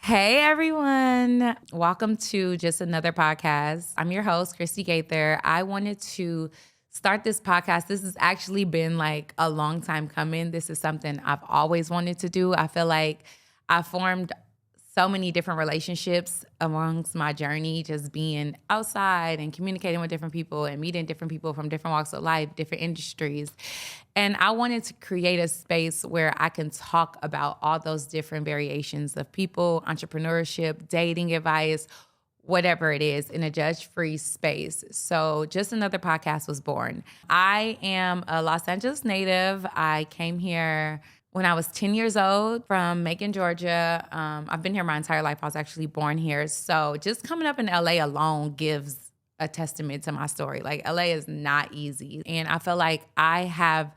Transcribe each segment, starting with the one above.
Hey everyone, welcome to just another podcast. I'm your host, Christy Gaither. I wanted to start this podcast. This has actually been like a long time coming. This is something I've always wanted to do. I feel like I formed so many different relationships amongst my journey, just being outside and communicating with different people and meeting different people from different walks of life, different industries. And I wanted to create a space where I can talk about all those different variations of people, entrepreneurship, dating advice, whatever it is, in a judge-free space. So just another podcast was born. I am a Los Angeles native. I came here when I was 10 years old from Macon, Georgia. I've been here my entire life. I was actually born here. So just coming up in LA alone gives a testament to my story. Like, LA is not easy. And I feel like I have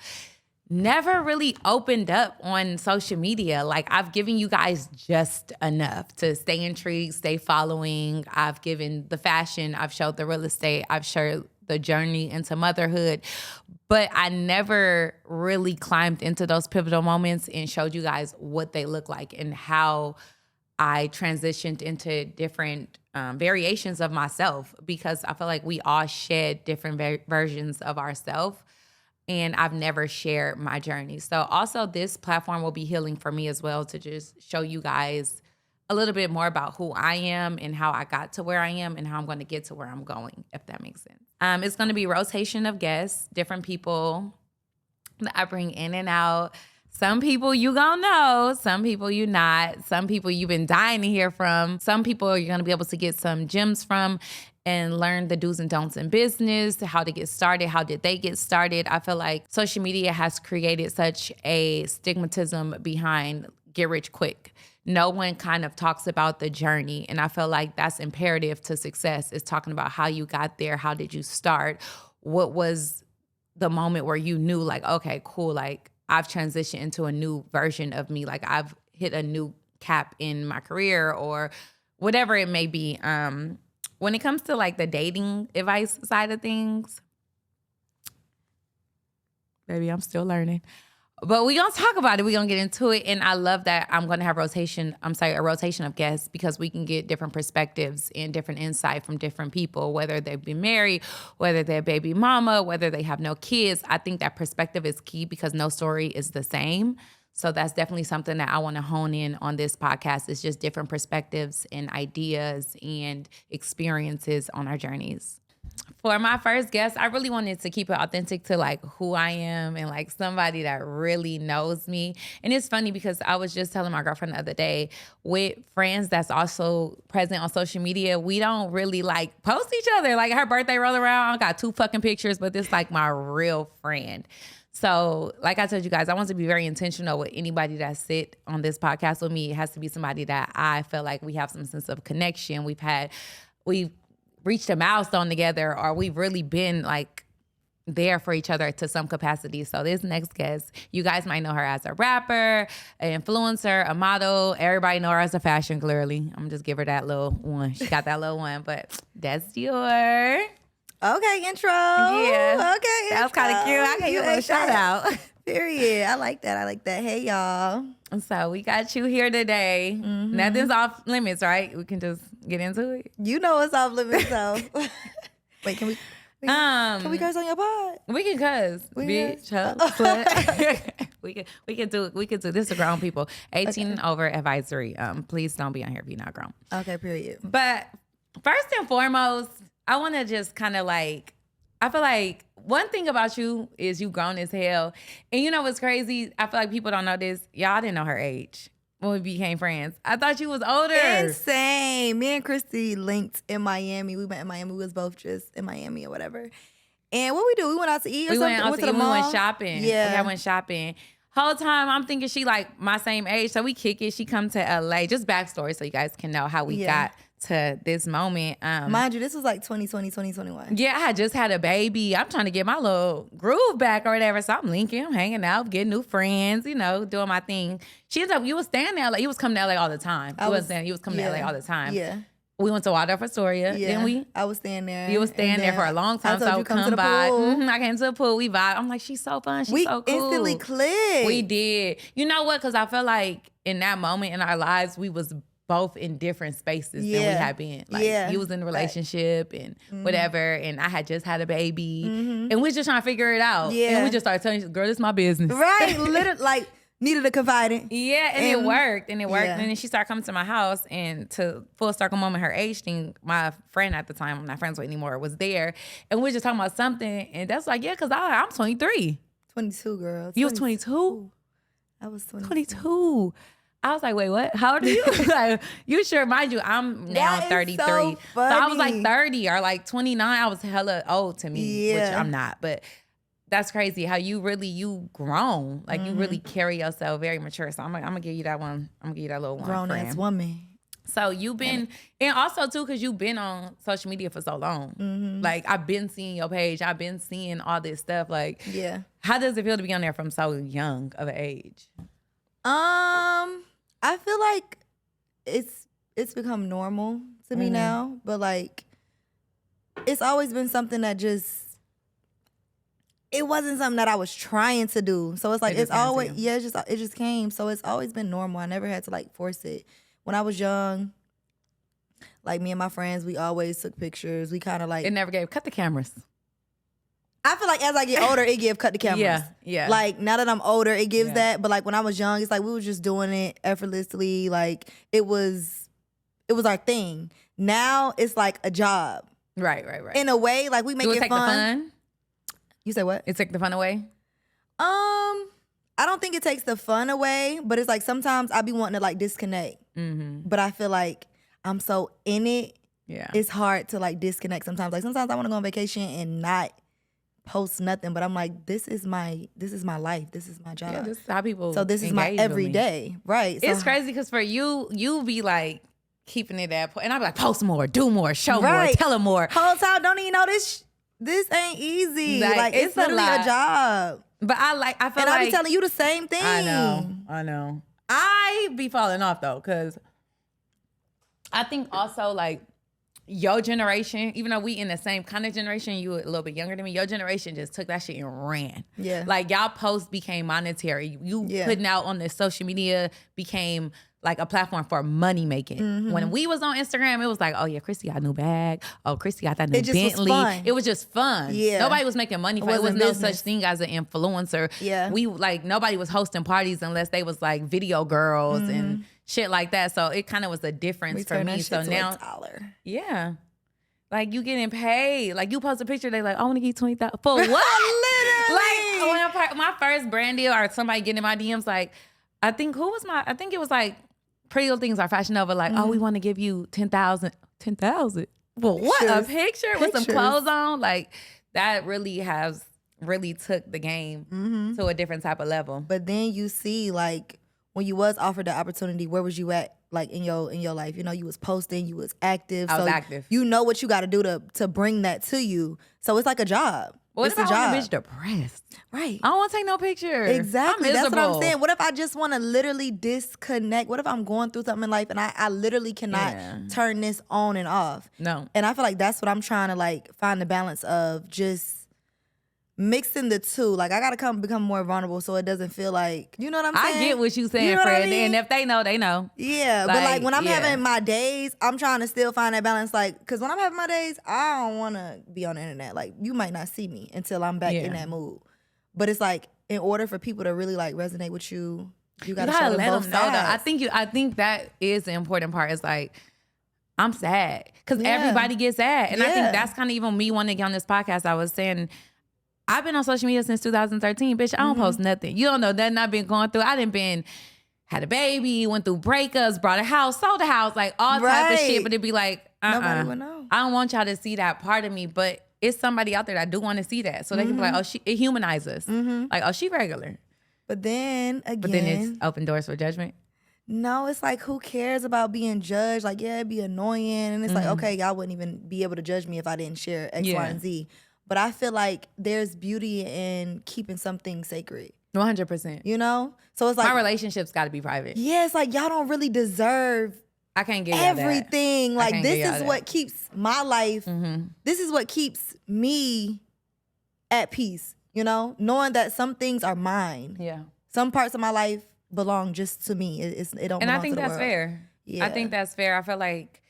never really opened up on social media. Like, I've given you guys just enough to stay intrigued, stay following. I've given the fashion, I've showed the real estate, I've showed the journey into motherhood, but I never really climbed into those pivotal moments and showed you guys what they look like and how I transitioned into different variations of myself, because I feel like we all shed different versions of ourselves, and I've never shared my journey. So also this platform will be healing for me as well, to just show you guys a little bit more about who I am and how I got to where I am and how I'm going to get to where I'm going, if that makes sense. It's going to be rotation of guests, different people that I bring in and out. Some people you gonna know, some people you not, some people you've been dying to hear from, some people you're gonna be able to get some gems from and learn the do's and don'ts in business, how to get started, how did they get started. I feel like social media has created such a stigmatism behind get rich quick. No one kind of talks about the journey. And I feel like that's imperative to success, is talking about how you got there, how did you start, what was the moment where you knew like, okay, cool, like I've transitioned into a new version of me, like I've hit a new cap in my career or whatever it may be. When it comes to like the dating advice side of things, baby, I'm still learning. But we're going to talk about it. We're going to get into it. And I love that I'm going to have a rotation of guests, because we can get different perspectives and different insight from different people, whether they've been married, whether they're baby mama, whether they have no kids. I think that perspective is key, because no story is the same. So that's definitely something that I want to hone in on this podcast. It's just different perspectives and ideas and experiences on our journeys. For my first guest, I really wanted to keep it authentic to like who I am and like somebody that really knows me. And it's funny because I was just telling my girlfriend the other day, with friends that's also present on social media, we don't really like post each other. Like, her birthday roll around, I got 2 fucking pictures, but this like my real friend. So like I told you guys, I want to be very intentional with anybody that sit on this podcast with me. It has to be somebody that I feel like we have some sense of connection. We've reached a milestone together, or we've really been like there for each other to some capacity. So this next guest, you guys might know her as a rapper, an influencer, a model. Everybody know her as a fashion, clearly. I'm just give her that little one. She got that little one, but Dess Dior. Okay, intro. Yeah. Okay, that was kind of cute. I gave you a little shout out. Period. I like that. Hey, y'all. So we got you here today. Mm-hmm. Nothing's off limits, right? We can just get into it. You know it's off limits, so. Wait, can we curse on your pod? We can cuss, bitch. We can do this to grown people. 18 and over advisory. Please don't be on here if you're not grown. Okay, period. But first and foremost, I want to just kind of like, I feel like one thing about you is you grown as hell. And you know what's crazy? I feel like people don't know this. Y'all didn't know her age when we became friends. I thought you was older. Insane. Me and Christy linked in Miami. We met in Miami. We was both just in Miami or whatever. And what we do? We went out to eat or something? We went shopping. Yeah. I went shopping. Whole time I'm thinking she like my same age. So we kick it. She come to LA. Just backstory so you guys can know how we got to this moment. Mind you, this was like 2020, 2021. Yeah, I had just had a baby. I'm trying to get my little groove back or whatever. So I'm linking, I'm hanging out, getting new friends, you know, doing my thing. She ended up, you was staying there. Like, you was coming to LA all the time. You was coming to LA all the time. Yeah. We went to Waldorf Astoria, didn't we? I was staying there. You was staying there for a long time, so I would come by. I came to the pool, we vibe. I'm like, she's so fun, she's so cool. We instantly clicked. We did. You know what? Because I feel like in that moment in our lives, we was both in different spaces than we had been. Like you was in a relationship and whatever, and I had just had a baby, and we just trying to figure it out. And we just started telling you, girl, this is my business. Right, literally, like needed a confidant. Yeah, and it worked, and then she started coming to my house, and to full circle moment, her age thing, my friend at the time, I'm not friends with anymore, was there, and we were just talking about something, and that's like, yeah, because I'm 23. 22, girl. You was 22? I was 22. I was like, wait, what? How old are you? Like, you sure, mind you, I'm now 33. So I was like 30 or like 29. I was hella old to me, which I'm not. But that's crazy how you grown. Like you really carry yourself very mature. So I'm gonna give you that one. I'm gonna give you that little one. Grown ass woman. So you've been, and also too, because you've been on social media for so long. Like I've been seeing your page. I've been seeing all this stuff. Like, how does it feel to be on there from so young of an age? I feel like it's become normal to me now, but like it's always been something that it wasn't something that I was trying to do. So it's like it's always it just came. So it's always been normal. I never had to like force it. When I was young, like me and my friends, we always took pictures. We kind of like it never gave cut the cameras. I feel like as I get older, it give cut the cameras. Yeah. Like now that I'm older, it gives that. But like when I was young, it's like we were just doing it effortlessly. Like it was our thing. Now it's like a job. Right. In a way, like we make it take fun. The fun. You say what? It took the fun away. I don't think it takes the fun away, but it's like sometimes I be wanting to like disconnect. But I feel like I'm so in it. Yeah. It's hard to like disconnect sometimes. Like sometimes I want to go on vacation and not post nothing, but I'm like, this is my life. This is my job. Yeah, this is how people. So this is my everyday, right? So, it's crazy because for you be like keeping it at, and I be like, post more, do more, show more, tell them more. Whole time, don't even know this ain't easy. Like it's literally a job. But I feel like I be telling you the same thing. I know. I be falling off though, because I think also like your generation, even though we in the same kind of generation, you a little bit younger than me, your generation just took that shit and ran. Yeah. Like y'all posts became monetary. You putting out on the social media became like a platform for money making. When we was on Instagram, it was like, oh yeah, Christy got a new bag. Oh, Christy got that new Bentley. It was just fun. Yeah. Nobody was making money for it. It was no such thing as an influencer. Yeah. We like nobody was hosting parties unless they was like video girls and shit like that. So it kind of was a difference for me. So now, yeah. Like you getting paid. Like you post a picture, they like, I want to give you 20,000 for what? Literally. Like when my first brand deal or somebody getting in my DMs, like I think it was like Pretty Little Things are Fashion Nova. Like, oh, we want to give you 10,000. 10,000. Well, what a picture with some clothes on. Like that really took the game to a different type of level. But then you see like when you was offered the opportunity, where was you at? Like in your life, you know, you was posting, you was active. I was active. You know what you got to do to bring that to you. So it's like a job. What it's if I want a bitch depressed? Right. I don't want to take no picture. Exactly. That's what I'm saying. What if I just want to literally disconnect? What if I'm going through something in life and I literally cannot turn this on and off? No. And I feel like that's what I'm trying to like find the balance of, just mixing the two. Like I gotta become more vulnerable so it doesn't feel like, you know what I'm saying? I get what you saying, Fred. I mean? And if they know, they know. Yeah, but like when I'm having my days, I'm trying to still find that balance. Like, cause when I'm having my days, I don't wanna be on the internet. Like you might not see me until I'm back in that mood. But it's like in order for people to really like resonate with you, you gotta show them both sides. I think that is the important part. Is like, I'm sad because everybody gets sad, and I think that's kind of even me wanting to get on this podcast. I was saying, I've been on social media since 2013, bitch. I don't post nothing. You don't know nothing I've been going through. I done had a baby, went through breakups, brought a house, sold a house, like all type of shit. But it'd be like, nobody would know. I don't want y'all to see that part of me, but it's somebody out there that do want to see that. So they can be like, oh, it humanizes. Like, oh, she regular. But then again. But then it's open doors for judgment. No, it's like, who cares about being judged? Like, yeah, it'd be annoying. And it's like, okay, y'all wouldn't even be able to judge me if I didn't share X, Y, and Z. But I feel like there's beauty in keeping something sacred. 100%. You know? So it's like, my relationship's got to be private. Yeah, it's like y'all don't really deserve I can't get everything. Like this is what keeps my life. This is what keeps me at peace, you know? Knowing that some things are mine. Yeah. Some parts of my life belong just to me. It don't belong to the world. And I think that's fair. Yeah. I think that's fair. I feel like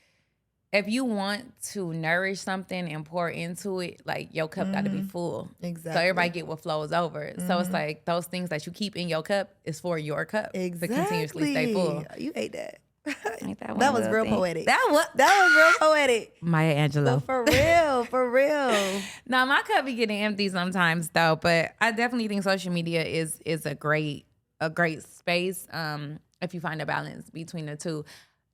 if you want to nourish something and pour into it, like your cup got to be full. Exactly. So everybody get what flows over. So it's like those things that you keep in your cup is for your cup to continuously stay full. You ate that. Ain't that was real poetic. That was real poetic. Maya Angelou. But for real. Now my cup be getting empty sometimes though, but I definitely think social media is a great space if you find a balance between the two.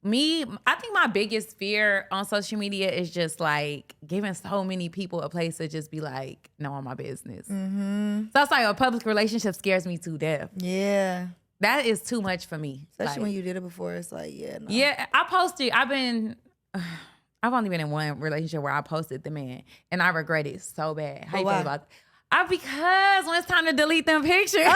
I think my biggest fear on social media is just like giving so many people a place to just be like, knowing my business. So it's like a public relationship scares me to death. Yeah. That is too much for me. Especially when you did it before, it's like, yeah, no. Yeah, I've only been in one relationship where I posted the man and I regret it so bad. How you feel about that? Because when it's time to delete them pictures.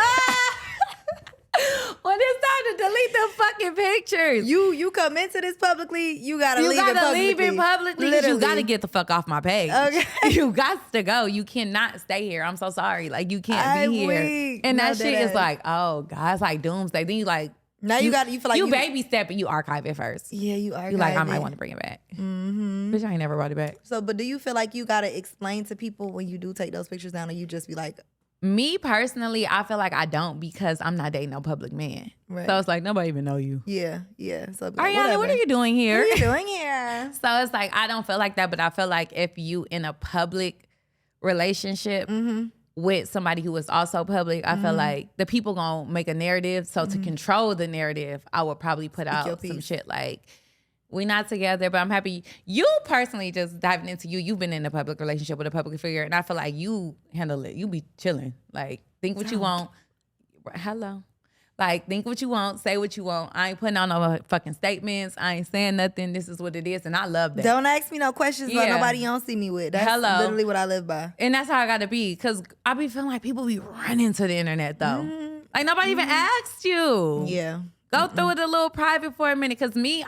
When it's time to delete them fucking pictures. You come into this publicly, you gotta leave it publicly. You gotta get the fuck off my page. Okay. You got to go. You cannot stay here. I'm so sorry. Like you can't be here. Weak. And that shit is like, oh God, it's like doomsday. Then you like now you feel like you baby step and you archive it first. Yeah, you archive it. You like, I might want to bring it back. Bitch, I ain't never brought it back. So, but do you feel like you gotta explain to people when you do take those pictures down, or you just be like, me personally, I feel like I don't because I'm not dating no public man. Right. So it's like nobody even know you. Yeah. So like, Ariana, what are you doing here? What are you doing here? So it's like I don't feel like that, but I feel like if you in a public relationship with somebody who is also public, I feel like the people gonna make a narrative. So to control the narrative, I would probably put out some shit like, we not together, but I'm happy. You personally, just diving into you've been in a public relationship with a public figure, and I feel like you handle it. You be chilling. Like, think what you want. Hello. Like, think what you want. Say what you want. I ain't putting on no fucking statements. I ain't saying nothing. This is what it is, and I love that. Don't ask me no questions about nobody you don't see me with. That's literally what I live by. And that's how I got to be, because I be feeling like people be running to the internet, though. Like, nobody even asked you. Yeah. Go through it a little private for a minute, because me,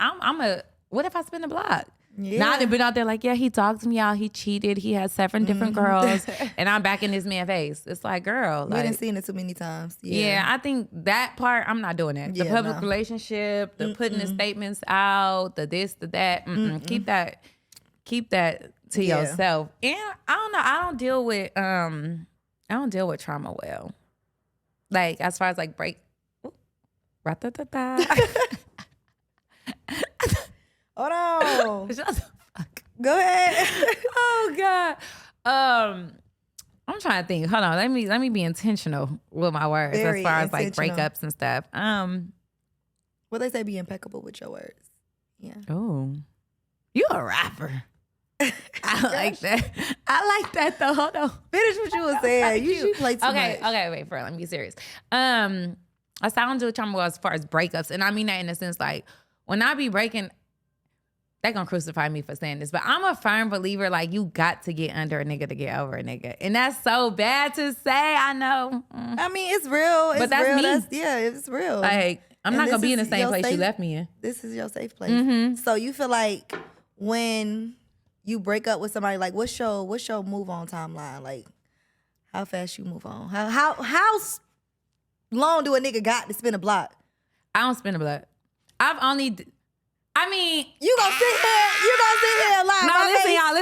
what if I spin the block? Yeah. Now I've been out there like, yeah, he dogged me out. He cheated. He had 7 different girls. And I'm back in this man's face. It's like, girl. We done seen it too many times. Yeah, I think that part, I'm not doing that. The public relationship, the putting the statements out, the this, the that. Keep that to yourself. And I don't know. I don't deal with trauma well. Like, as far as like Hold on. Shut the fuck. Go ahead. Oh God. I'm trying to think. Hold on. Let me be intentional with my words as far as like breakups and stuff. What they say, be impeccable with your words. Yeah. Oh. You a rapper. I like that. I like that though. Hold on. Finish what you were saying. You play too much. Okay, wait, for real. Let me be serious. I sound to trauma as far as breakups. And I mean that in a sense, like when I be breaking, they gonna crucify me for saying this, but I'm a firm believer, like, you got to get under a nigga to get over a nigga. And that's so bad to say, I know. I mean, it's real. But that's real. Me. It's real. Like, I'm not gonna be in the same place you left me in. This is your safe place. So you feel like when you break up with somebody, like, what's your move on timeline? Like, how fast you move on? How long do a nigga got to spin a block? I don't spin a block. You gonna sit here and lie. No, listen, y'all.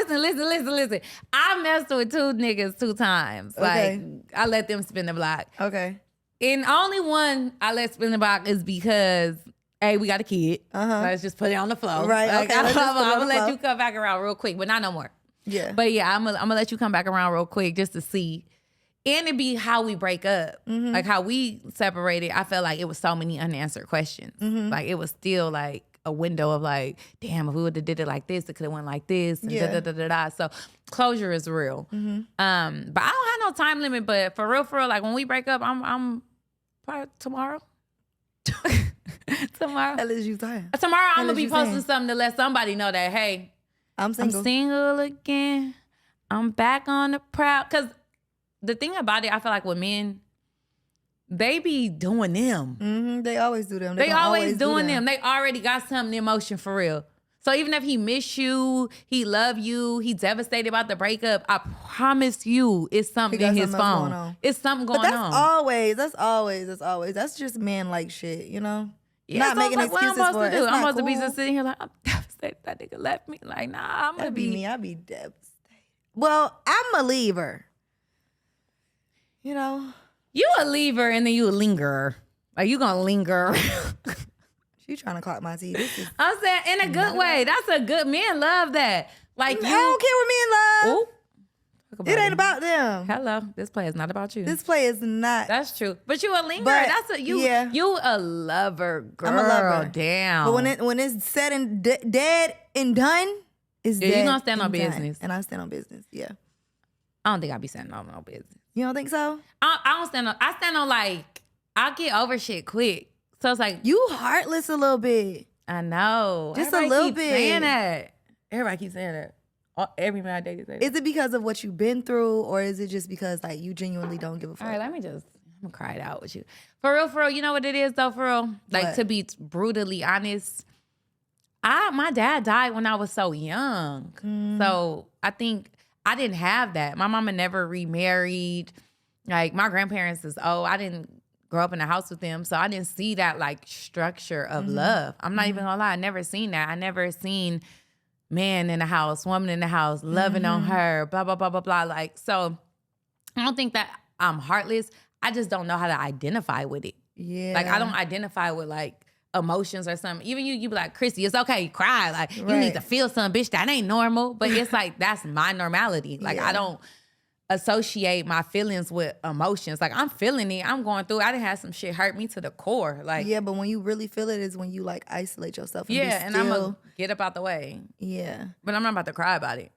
Listen. I messed with 2 niggas 2 times. Okay. Like, I let them spin the block. Okay. And only one I let spin the block is because, hey, we got a kid. Let's just put it on the floor. Right, like, okay. I'm gonna let you come back around real quick, but not no more. Yeah. But yeah, I'm gonna let you come back around real quick just to see. And it be how we break up. Like how we separated, I felt like it was so many unanswered questions. Like it was still like a window of like, damn, if we would have did it like this, it could have went like this. And So closure is real. But I don't have no time limit. But for real, like when we break up, I'm probably tomorrow. Tomorrow. Hell is you time. Tomorrow I'm gonna be posting something to let somebody know that, hey, I'm single again. I'm back on the prowl. Cause the thing about it, I feel like with men, they be doing them. They always do them. They always doing them. They already got something in motion for real. So even if he miss you, he love you, he devastated about the breakup, I promise you it's something in his phone. It's something going on. That's always. That's just man-like shit, you know? Yeah, not so making like, excuses what I'm for supposed it. to do? It's I'm not supposed to be cool. just sitting here like, I'm devastated that nigga left me. Like, nah, I'm gonna That'd be be me. I'd be devastated. Well, I'm a leaver. You know, you a leaver and then you a lingerer. Like you gonna linger. she trying to clock my teeth. This is. I'm saying in a good way. That's a good men love that. Like I you. don't care what men love. Ooh, talk about It ain't about them. Hello, this play is not about you. This play is not. That's true. But you a lingerer. But, That's a you. yeah. You a lover, girl. I'm a lover. Damn. But when it's said and dead and done, it's dead. You gonna stand on and done. business. And I stand on business. Yeah. I don't think I'd be standing on no business. You don't think so? I don't stand on. I stand on like I get over shit quick. So it's like You heartless a little bit. I know. Just Everybody a little keep bit. Saying that. Everybody keeps saying that. Every man I date is saying that. Is it because of what you've been through, or is it just because like you genuinely don't give a fuck? All right, I'm gonna cry it out with you. For real, you know what it is though, for real? Like What? to be brutally honest, my dad died when I was so young. So I think I didn't have that. My mama never remarried. Like my grandparents is old. I didn't grow up in a house with them. So I didn't see that like structure of love. I'm not even gonna lie, I never seen that. I never seen man in the house, woman in the house, loving on her, blah, blah, blah, blah, blah. Like, so I don't think that I'm heartless. I just don't know how to identify with it. Yeah. Like, I don't identify with like emotions or something. Even you be like, Chrissy, it's okay, you cry. Like, you need to feel something, bitch. That ain't normal. But it's like, that's my normality. Like, I don't associate my feelings with emotions. Like, I'm feeling it. I'm going through it. I done had some shit hurt me to the core. Like, Yeah, but when you really feel it is when you like isolate yourself. And be and still. I'm going to get up out the way. Yeah. But I'm not about to cry about it.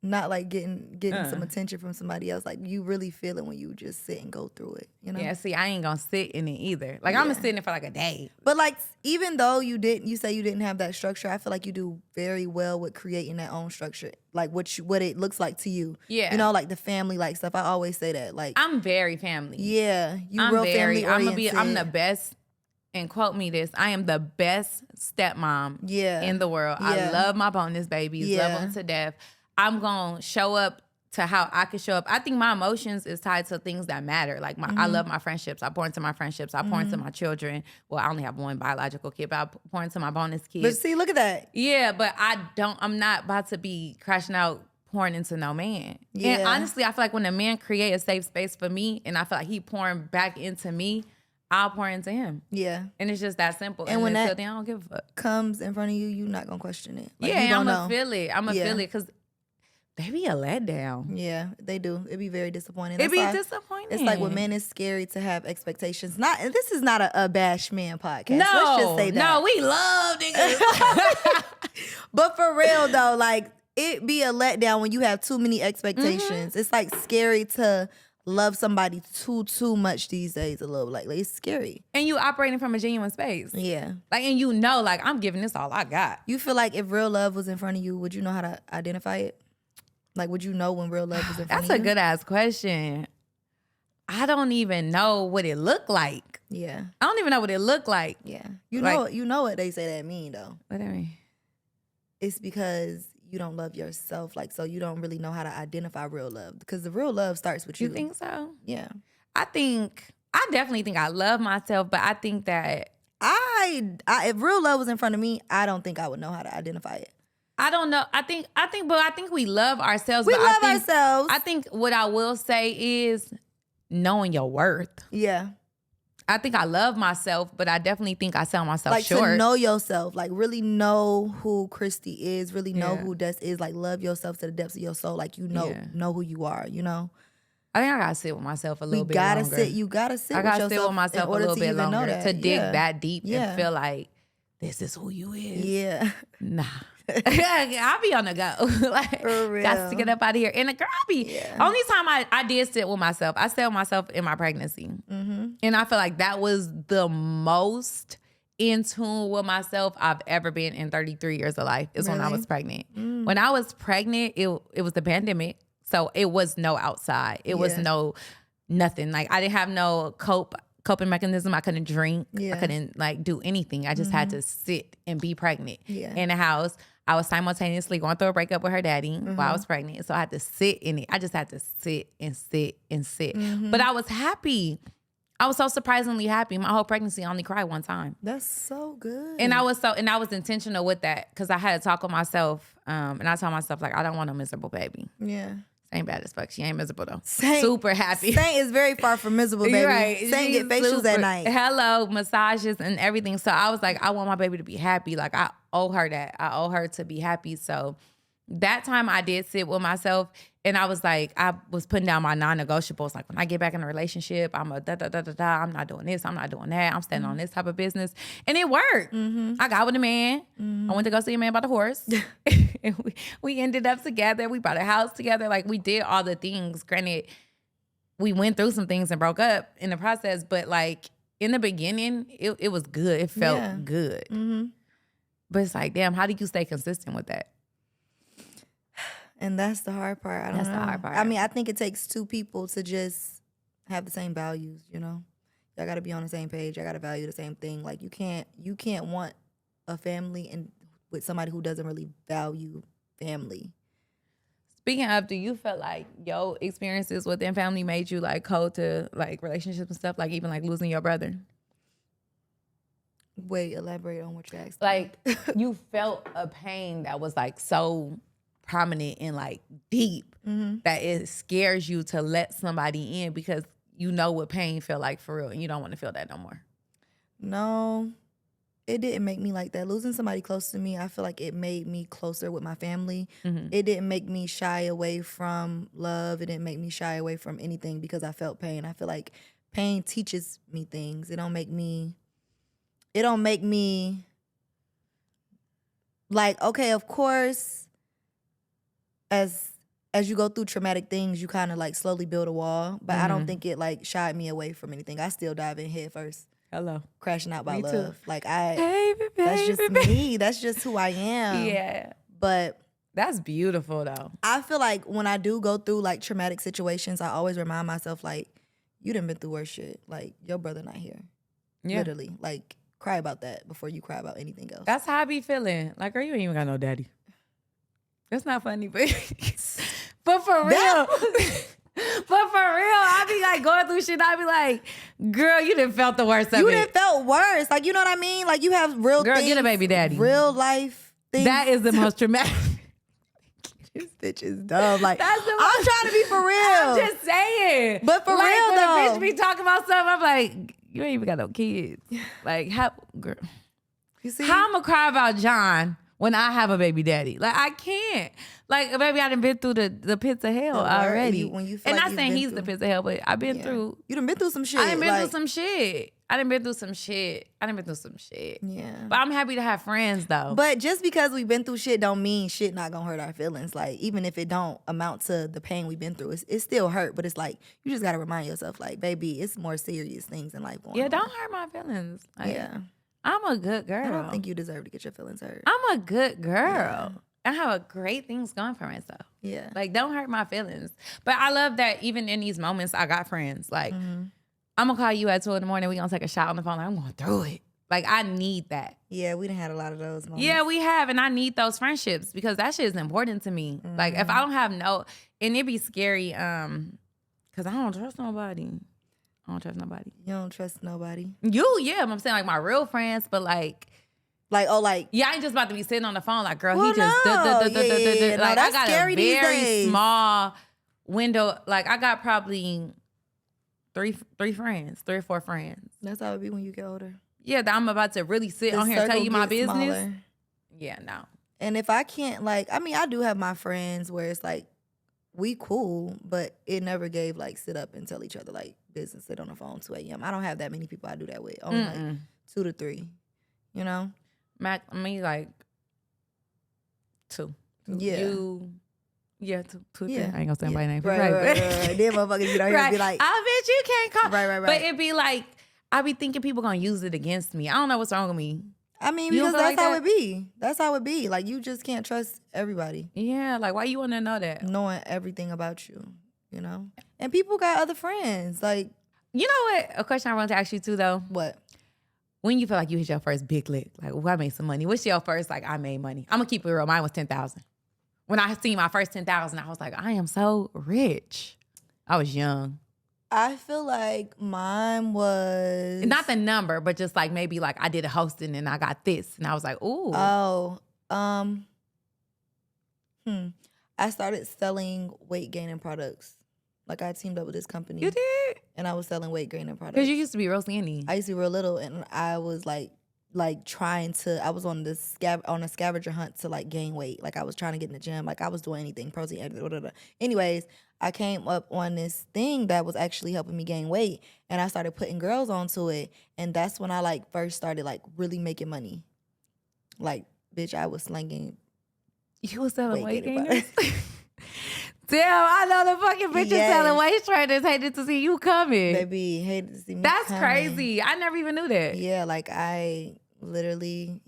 Not like getting some attention from somebody else. Like you really feel it when you just sit and go through it, you know? Yeah, see, I ain't gonna sit in it either. Like, I'm gonna sit in it for like a day. But like, even though you say you didn't have that structure, I feel like you do very well with creating that own structure. Like what it looks like to you. Yeah. You know, like the family like stuff. I always say that. Like I'm very family. yeah, you real family oriented. I'm the best, and quote me this, I am the best stepmom in the world. I love my bonus babies, love them to death. I'm going to show up to how I can show up. I think my emotions is tied to things that matter. Like I love my friendships. I pour into my friendships. I pour into my children. Well, I only have one biological kid, but I pour into my bonus kids. But see, look at that. Yeah, but I'm not about to be crashing out pouring into no man. Yeah. And honestly, I feel like when a man create a safe space for me and I feel like he pouring back into me, I'll pour into him. Yeah. And it's just that simple. And when until that then, I don't give a fuck. comes in front of you, you're not going to question it. Like, Yeah, you I'm don't going to feel it. I'm going to feel it because they be a letdown. Yeah, they do. It'd be very disappointing. It'd be That's why disappointing. It's like with men, it's scary to have expectations. This is not a bash man podcast. No, let's just say that. No, we love niggas. But for real though, like it be a letdown when you have too many expectations. It's like scary to love somebody too much these days. A little like it's scary. And you operating from a genuine space. Yeah. Like, and like I'm giving this all I got. You feel like if real love was in front of you, would you know how to identify it? Like, would you know when real love was in front of you? That's a good ass question. I don't even know what it looked like. Yeah. I don't even know what it looked like. Yeah. You know what they say that mean though. What do I mean? It's because you don't love yourself, like, so you don't really know how to identify real love. Because the real love starts with you. You think so? Yeah. I definitely think I love myself, but I think that if real love was in front of me, I don't think I would know how to identify it. I don't know. I think we love ourselves. We but love ourselves. I think what I will say is knowing your worth. Yeah. I think I love myself, but I definitely think I sell myself like short. To know yourself, like really know who Christy is, really know who Dess is, like love yourself to the depths of your soul, like know who you are, you know? I think I gotta sit with myself a little bit longer. You gotta sit I with gotta yourself sit with myself a little bit longer to dig that deep and feel like this is who you is. Yeah. Nah. I'll be on the go. Like, for real. Got to get up out of here. And the girl, only time I did sit with myself, I sat with myself in my pregnancy. Mm-hmm. And I feel like that was the most in tune with myself I've ever been in 33 years of life is when I was pregnant. Mm. When I was pregnant, it was the pandemic. So it was no outside. It was nothing. Like I didn't have no coping mechanism. I couldn't drink. I couldn't like do anything. I just had to sit and be pregnant in the house. I was simultaneously going through a breakup with her daddy while I was pregnant. So I had to sit in it. I just had to sit and sit and sit. Mm-hmm. But I was happy. I was so surprisingly happy. My whole pregnancy, I only cried one time. That's so good. And I was intentional with that because I had to talk with myself. And I told myself, like, I don't want a miserable baby. Yeah. Ain't bad as fuck. She ain't miserable though. Saint, super happy. Saint is very far from miserable, baby. Right. Saint get facials at night. Hello, massages and everything. So I was like, I want my baby to be happy. Like I owe her that. I owe her to be happy. So that time I did sit with myself and I was like, I was putting down my non-negotiables. Like when I get back in a relationship, I'm a da-da-da-da-da. I'm not doing this. I'm not doing that. I'm standing on this type of business. And it worked. I got with a man. I went to go see a man about the horse. And we ended up together. We bought a house together. Like we did all the things. Granted, we went through some things and broke up in the process. But like in the beginning, it was good. It felt good. But it's like, damn, how do you stay consistent with that? And that's the hard part. That's the hard part. I mean, I think it takes two people to just have the same values, you know? Y'all got to be on the same page. Y'all got to value the same thing. Like you can't want a family and with somebody who doesn't really value family. Speaking of, do you feel like your experiences within family made you like cold to like relationships and stuff? Like even like losing your brother? Wait, elaborate on what you asked. Like you felt a pain that was like so prominent and like deep that it scares you to let somebody in because you know what pain feel like for real and you don't want to feel that no more. No, it didn't make me like that. Losing somebody close to me, I feel like it made me closer with my family. It didn't make me shy away from love. It didn't make me shy away from anything because I felt pain. I feel like pain teaches me things. It don't make me like, okay, of course, as you go through traumatic things, you kind of like slowly build a wall. But I don't think it like shied me away from anything. I still dive in head first. Hello. Crashing out by me love. Too. Like baby, that's just me. That's just who I am. Yeah. But that's beautiful though. I feel like when I do go through like traumatic situations, I always remind myself like, you done been through worse shit. Like your brother not here. Yeah. Literally. Like cry about that before you cry about anything else. That's how I be feeling. Like, girl, you ain't even got no daddy. That's not funny, but for real. But for real, I be like going through shit. I be like, girl, you done felt the worst of it. You done felt worse. Like, you know what I mean? Like you have real girl, things. Get a baby daddy. Real life things. That is the most traumatic. This bitch is dumb. Like, I'm trying to be for real. I'm just saying. But for like, real when though. a bitch be talking about something, I'm like, you ain't even got no kids. Like, how, girl. You see? How I'm gonna cry about John when I have a baby daddy? Like, I can't. Like, baby, I done been through the pits of hell already. And not saying he's the pits of hell, but I've been through. You done been through some shit. I done been through some shit. Yeah. But I'm happy to have friends, though. But just because we've been through shit don't mean shit not gonna hurt our feelings. Like, even if it don't amount to the pain we've been through, it still hurt. But it's like, you just gotta remind yourself, like, baby, it's more serious things in life going on. Don't hurt my feelings. Like, yeah. I'm a good girl. I don't think you deserve to get your feelings hurt. I'm a good girl. Yeah. I have great things going for myself. Yeah. Like, don't hurt my feelings. But I love that even in these moments, I got friends. Like, I'm going to call you at 2 in the morning. We're going to take a shot on the phone. Like, I'm going through it. Like, I need that. Yeah, we done had a lot of those moments. Yeah, we have. And I need those friendships because that shit is important to me. Like, if I don't have and it'd be scary because I don't trust nobody. You don't trust nobody? Yeah. I'm saying, like, my real friends, but like, yeah, I ain't just about to be sitting on the phone like, girl, he just yeah. like, I got a these very days. small window. Like, I got probably three friends, 3 or 4 friends. That's how it be when you get older. Yeah, that I'm about to really sit on here and tell you my business. Smaller. Yeah, no. And if I can't, like, I mean, I do have my friends where it's like, we cool, but it never gave like sit up and tell each other like business, sit on the phone 2 a.m. I don't have that many people I do that with. Only like 2 to 3, you know? Like 2. Yeah. Two, 3. Yeah. I ain't gonna say my name. Right. Then motherfuckers get out here and be like, I bet you can't call. Right. But it'd be like, I be thinking people gonna use it against me. I don't know what's wrong with me. I mean, because that's how it be. That's how it be. Like, you just can't trust everybody. Yeah, like, why you want to know that? Knowing everything about you, you know? And people got other friends. Like, you know what? A question I want to ask you too, though. What? When you feel like you hit your first big lick, like, oh, I made some money. What's your first, like, I made money? I'm going to keep it real. Mine was $10,000. When I seen my first $10,000, I was like, I am so rich. I was young. I feel like mine was Not the number, but just like maybe like I did a hosting and I got this. And I was like, ooh. Oh. I started selling weight gaining products. Like I teamed up with this company. You did? And I was selling weight gaining products. Because you used to be real skinny. I used to be real little, and I was like trying to. I was on a scavenger hunt to like gain weight. Like I was trying to get in the gym. Like I was doing anything, protein, blah, blah, blah. Anyways, I came up on this thing that was actually helping me gain weight, and I started putting girls onto it, and that's when I like first started like really making money. Like, bitch, I was slanging. You was selling weight gainers? Damn, I know the fucking bitches selling waist trainers hated to see you coming. Baby, hated to see me That's coming. crazy. I never even knew that. Yeah, like I literally,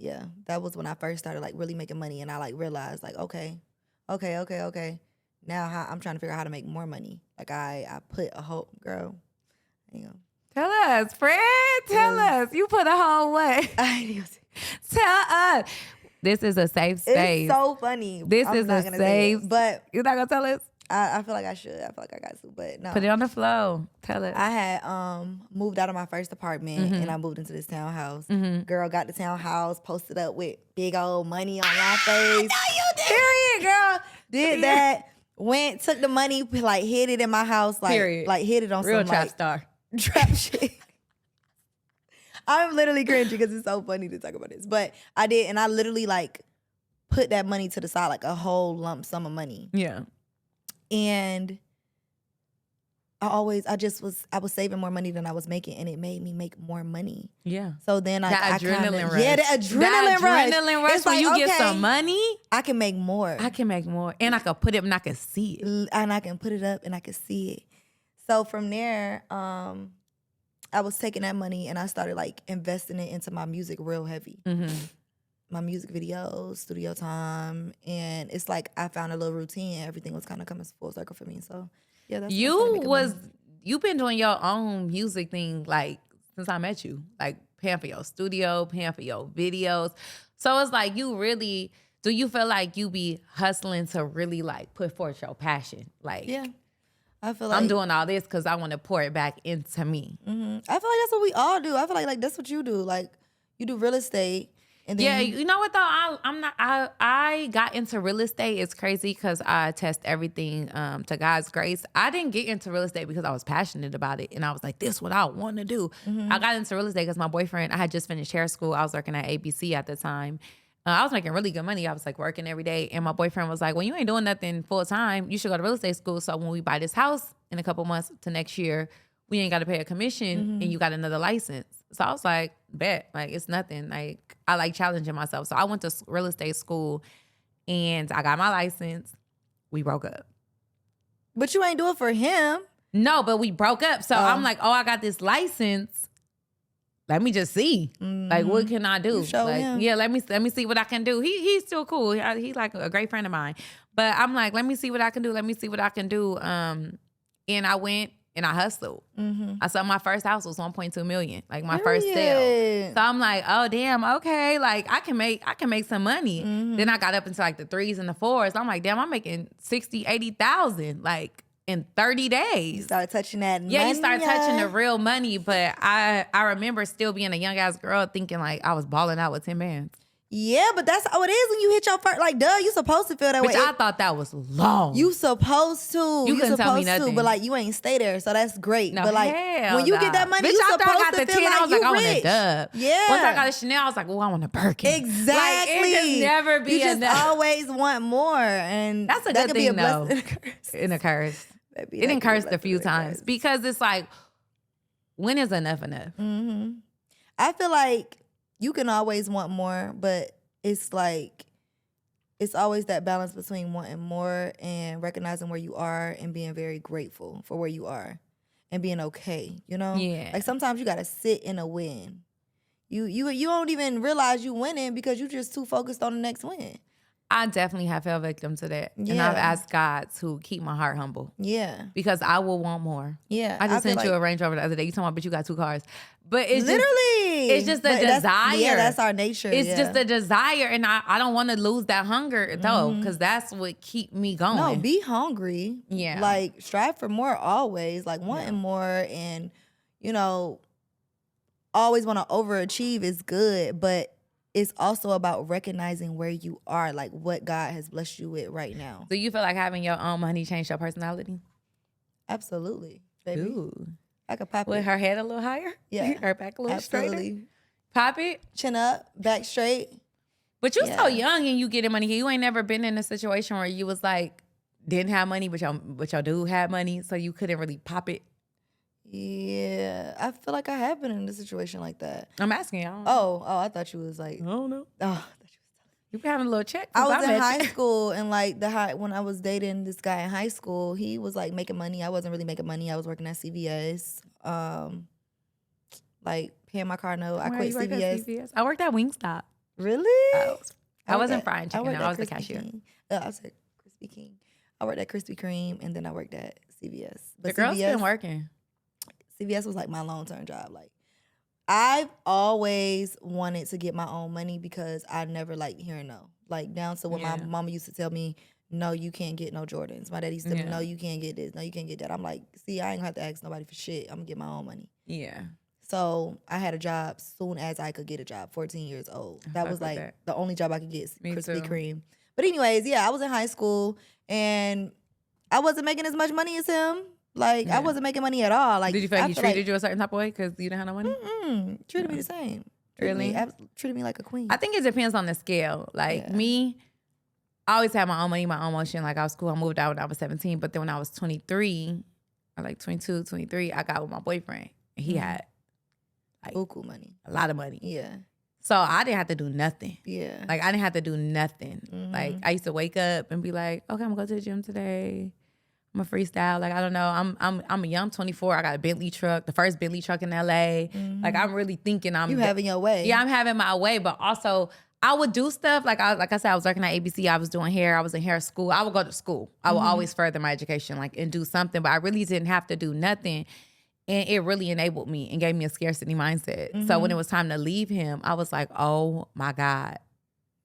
that was when I first started like really making money, and I like realized like, okay. Now I'm trying to figure out how to make more money. Like I put a whole, girl, hang on. Tell us, Fred. Tell us. You put a whole what? Tell us. This is a safe space. It's so funny. This is a safe. But you're not gonna tell us? I feel like I should. I feel like I got to, but no. Put it on the flow. Tell us. I had moved out of my first apartment and I moved into this townhouse. Girl got the townhouse, posted up with big old money on my face. I know you did. Period, girl. Did that. Went, took the money, like hid it in my house, like Period. Like hid it on real some trap like star. Trap shit. I'm literally cringing because it's so funny to talk about this. But I did, and I literally like put that money to the side, like a whole lump sum of money. Yeah. And I was saving more money than I was making, and it made me make more money. Yeah. So then that adrenaline rush. Yeah, the adrenaline rush. Adrenaline rush it's when like, you okay, get some money. I can make more. And I can put it and I can see it. And I can put it up and I can see it. So from there, I was taking that money and I started like investing it into my music real heavy. My music videos, studio time, and it's like I found a little routine. Everything was kind of coming full circle for me. So yeah, that's you've been doing your own music thing like since I met you, like paying for your studio, paying for your videos. So it's like do you feel like you be hustling to really like put forth your passion? Like, yeah, I feel like I'm doing all this because I want to pour it back into me. I feel like that's what we all do. I feel like that's what you do. Like you do real estate. And then you know what though? I got into real estate. It's crazy because I test everything to God's grace. I didn't get into real estate because I was passionate about it. And I was like, this is what I want to do. I got into real estate because my boyfriend, I had just finished hair school. I was working at ABC at the time. I was making really good money. I was like working every day. And my boyfriend was like, well, you ain't doing nothing full time. You should go to real estate school. So when we buy this house in a couple months to next year, we ain't got to pay a commission and you got another license. So I was like, bet, like it's nothing. Like I like challenging myself. So I went to real estate school and I got my license. We broke up. But you ain't do it for him. No, but we broke up. So I'm like, oh, I got this license. Let me just see. Like, what can I do? You show him. Yeah, let me see what I can do. He's still cool. He's like a great friend of mine. But I'm like, let me see what I can do. Let me see what I can do. And I went and I hustled. I saw my first house was 1.2 million, like my first sale. So I'm like, oh damn, okay, like I can make some money. Then I got up into like the 3s and the 4s. I'm like, damn, I'm making 60, 80,000 like in 30 days. You started touching that money. Yeah, you start touching the real money. But I remember still being a young ass girl thinking like I was balling out with 10 bands. Yeah, but that's how it is when you hit your first. Like, duh, you supposed to feel that way. I thought that was long. You supposed to. You couldn't tell me nothing. But like, you ain't stay there, so that's great. No, but like, when you get that money, you supposed to feel like I was you like, I want rich. a dub. Yeah. Once I got a Chanel, I was like, oh, I want a Birkin. Exactly. Like, it just never be you just enough. always want more, and that's a that good could be thing, a though. blessing and a curse. It didn't curse a few times because it's like, when is enough enough? I feel like you can always want more, but it's like, it's always that balance between wanting more and recognizing where you are and being very grateful for where you are and being okay, you know? Yeah. Like sometimes you gotta sit in a win. You don't even realize you winning because you just too focused on the next win. I definitely have fell victim to that. Yeah. And I've asked God to keep my heart humble. Yeah. Because I will want more. Yeah. I just sent you a Range Rover the other day. You talking about, but you got 2 cars. But it's literally, it's just a desire. That's our nature. It's just a desire. And I don't want to lose that hunger though. Because that's what keep me going. No, be hungry. Yeah. Like strive for more always. Like wanting more and, you know, always want to overachieve is good. But it's also about recognizing where you are, like what God has blessed you with right now. Do you feel like having your own money changed your personality? Absolutely, baby. Ooh. I could pop it. With her head a little higher? Yeah. Her back a little Absolutely. straighter? Pop it? Chin up, back straight. But you so young and you getting money. You ain't never been in a situation where you was like, didn't have money, but your dude had money, so you couldn't really pop it. Yeah, I feel like I have been in a situation like that. I'm asking y'all. Oh, I thought you was like, I don't know. Oh, I thought you was telling. You been having a little check. I was in high school and like when I was dating this guy in high school, he was like making money. I wasn't really making money. I was working at CVS, like paying my car note. I quit CVS. I worked at Wingstop. Really? I wasn't frying chicken. I was the cashier. I was at Krispy Kreme. I worked at Krispy Kreme and then I worked at CVS. But the girl's been working. CVS was like my long-term job. Like I've always wanted to get my own money because I never liked hearing no. Like down to when my mama used to tell me, no, you can't get no Jordans. My daddy used to tell me, no, you can't get this. No, you can't get that. I'm like, see, I ain't gonna have to ask nobody for shit. I'm gonna get my own money. Yeah. So I had a job soon as I could get a job, 14 years old. That was like the only job I could get, Krispy Kreme. But anyways, I was in high school and I wasn't making as much money as him. Like, I wasn't making money at all. Like, did you feel like he treated you a certain type of way because you didn't have no money? Treated me the same. Really? Treated me like a queen. I think it depends on the scale. Like, me, I always had my own money, my own motion. Like, I was cool. I moved out when I was 17. But then when I was 23, or like 22, 23, I got with my boyfriend. And he had, like, buku money. A lot of money. Yeah. So I didn't have to do nothing. Yeah. Like, I didn't have to do nothing. Like, I used to wake up and be like, okay, I'm going to go to the gym today. I'm a freestyle. Like, I don't know. I'm a young 24. I got a Bentley truck, the first Bentley truck in LA. Like, I'm really thinking you having your way. Yeah, I'm having my way. But also, I would do stuff. Like I said, I was working at ABC. I was doing hair. I was in hair school. I would go to school. I would always further my education, like, and do something. But I really didn't have to do nothing. And it really enabled me and gave me a scarcity mindset. So when it was time to leave him, I was like, oh my God,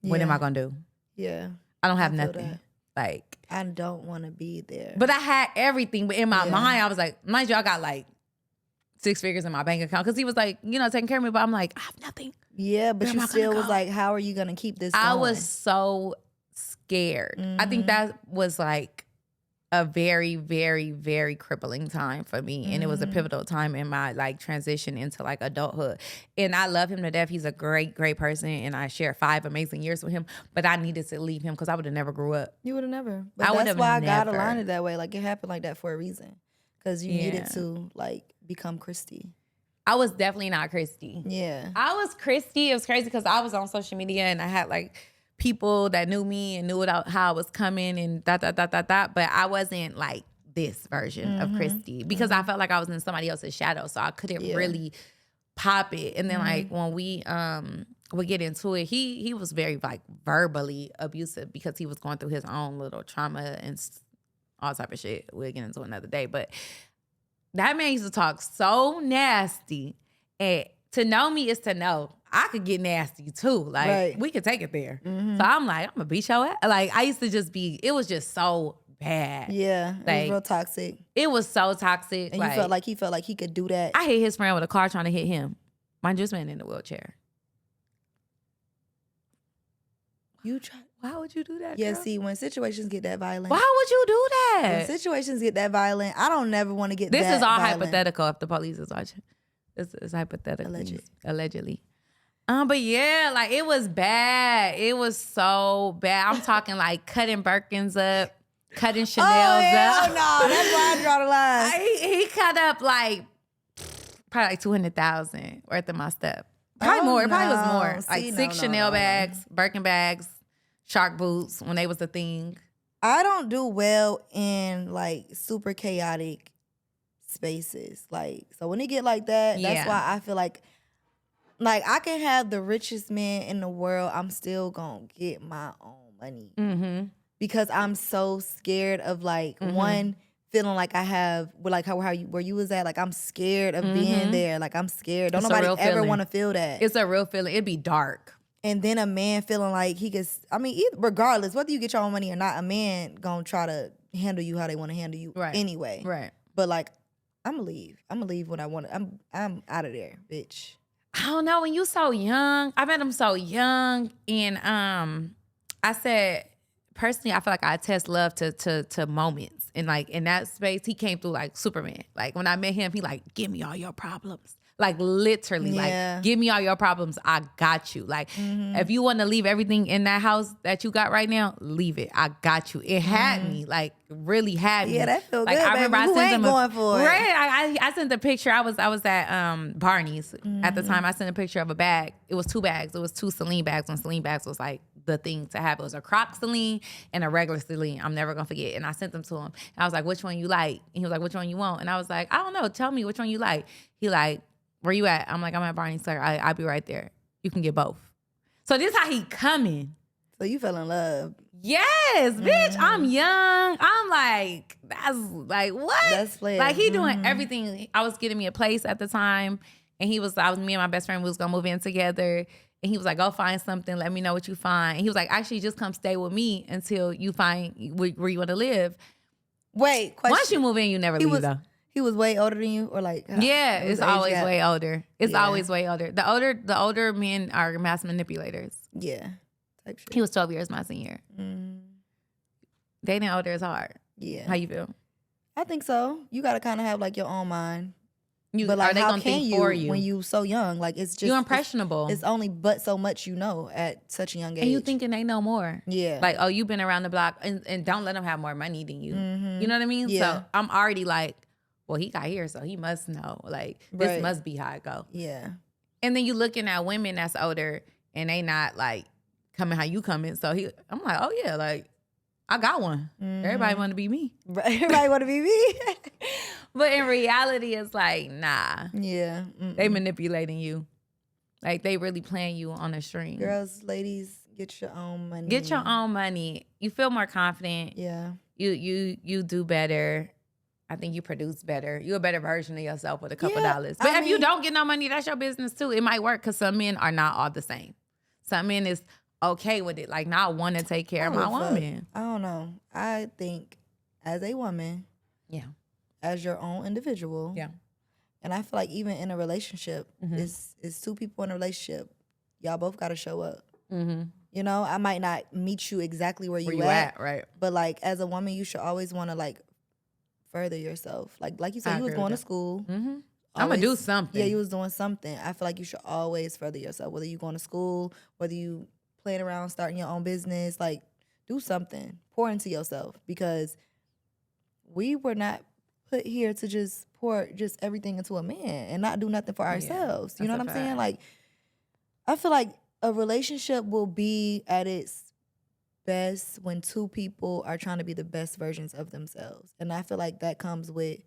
what am I gonna do? Yeah. I don't have nothing. That. Like, I don't want to be there. But I had everything. But in my mind, I was like, mind you, I got like 6 figures in my bank account. Because he was like, taking care of me. But I'm like, I have nothing. Yeah, but you still was like, how are you going to keep this going? I was so scared. I think that was like a very, very, very crippling time for me. And it was a pivotal time in my like transition into like adulthood. And I love him to death. He's a great, great person. And I shared 5 amazing years with him. But I needed to leave him because I would have never grew up. You would have never. But that's why God aligned it that way. Like, it happened like that for a reason. Because you needed to like become Christy. I was definitely not Christy. Yeah. I was Christy. It was crazy because I was on social media and I had like people that knew me and knew how I was coming and But I wasn't like this version of Christy because I felt like I was in somebody else's shadow. So I couldn't really pop it. And then like when we get into it, he was very like verbally abusive because he was going through his own little trauma and all type of shit. We'll get into another day. But that man used to talk so nasty. And to know me is to know I could get nasty too. Like, we could take it there. So I'm like, I'm going to beat your ass. Like, I used to just it was just so bad. Yeah, like, it was real toxic. It was so toxic. And like, he felt like he could do that. I hit his friend with a car trying to hit him. Mind you, this man in the wheelchair. Why would you do that, Yeah, girl? See, when situations get that violent. Why would you do that? When situations get that violent, I don't never want to get that violent. This is all hypothetical if the police is watching. This is hypothetical. Allegedly. But yeah, like, it was bad. It was so bad. I'm talking like cutting Birkins up, cutting Chanel's up. No, that's why I draw the line. He cut up like probably like 200,000 worth of my stuff. Probably more. It probably was more. Like 6 Chanel bags, Birkin bags, shark boots when they was the thing. I don't do well in like super chaotic spaces. Like, so when it get like that, that's why I feel like I can have the richest man in the world. I'm still gonna get my own money. Because I'm so scared of like, one, feeling like I have, like where you was at, like I'm scared of being there. Like I'm scared. Don't nobody ever want to feel that. It's a real feeling. It'd be dark. And then a man feeling like he gets, I mean, regardless, whether you get your own money or not, a man gonna try to handle you how they want to handle you anyway. Right. But like, I'm gonna leave. I'm gonna leave when I want to. I'm out of there, bitch. I don't know. When you so young, I met him so young, and I said personally, I feel like I attest love to moments, and like in that space, he came through like Superman. Like when I met him, he like, give me all your problems. Like literally, like give me all your problems. I got you. Like if you want to leave everything in that house that you got right now, leave it. I got you. It had me, like really had me. Yeah, that feel like, good. I remember I sent him going for it. Right. I sent the picture. I was at Barney's at the time. I sent a picture of a bag. It was 2 bags. It was 2 Celine bags. When Celine bags was like the thing to have. It was a Croc Celine and a regular Celine. I'm never gonna forget. And I sent them to him. And I was like, which one you like? And he was like, which one you want? And I was like, I don't know. Tell me which one you like. He like, where you at? I'm like, I'm at Barney's. Like, I'll be right there. You can get both. So this how he coming. So you fell in love. Yes, bitch. I'm young. I'm like, that's like what? That's flair. Like he doing everything. I was getting me a place at the time, and me and my best friend, we was gonna move in together. And he was like, go find something. Let me know what you find. And he was like, actually, just come stay with me until you find where you want to live. Wait, question. Once you move in, you never leave though. He was way older than you, or like? Yeah, it's always way older. It's always way older. The older men are mass manipulators. Yeah, type shit. He was 12 years my senior. Dating older is hard. Yeah. How you feel? I think so. You got to kind of have like your own mind. But like, are they how gonna can think you for you when you so young? Like it's just you're impressionable. It's only but so much you know at such a young age. And you thinking they know more. Yeah. Like, oh, you've been around the block, and don't let them have more money than you. You know what I mean? Yeah. So I'm already like, well, he got here, so he must know. Like, this must be how it go. Yeah. And then you looking at women that's older, and they not like coming how you coming. So I'm like, oh yeah, like I got one. Everybody want to be me. Everybody want to be me. But in reality, it's like, nah. Yeah. They manipulating you. Like they really playing you on a string. Girls, ladies, get your own money. Get your own money. You feel more confident. Yeah. You do better. I think you produce better. You're a better version of yourself with a couple dollars. But if you don't get no money, that's your business too. It might work because some men are not all the same. Some men is okay with it. Like, not want to take care of my woman. I don't know. I think as a woman, as your own individual, and I feel like even in a relationship, it's 2 people in a relationship. Y'all both got to show up. You know, I might not meet you exactly where you at, right? But like as a woman, you should always want to like further yourself. Like you said, you was going to school. I'm gonna do something. Yeah, you was doing something. I feel like you should always further yourself. Whether you going to school, whether you playing around, starting your own business, like do something. Pour into yourself, because we were not put here to just pour just everything into a man and not do nothing for ourselves. You know what I'm saying? Like, I feel like a relationship will be at its best when 2 people are trying to be the best versions of themselves. And I feel like that comes with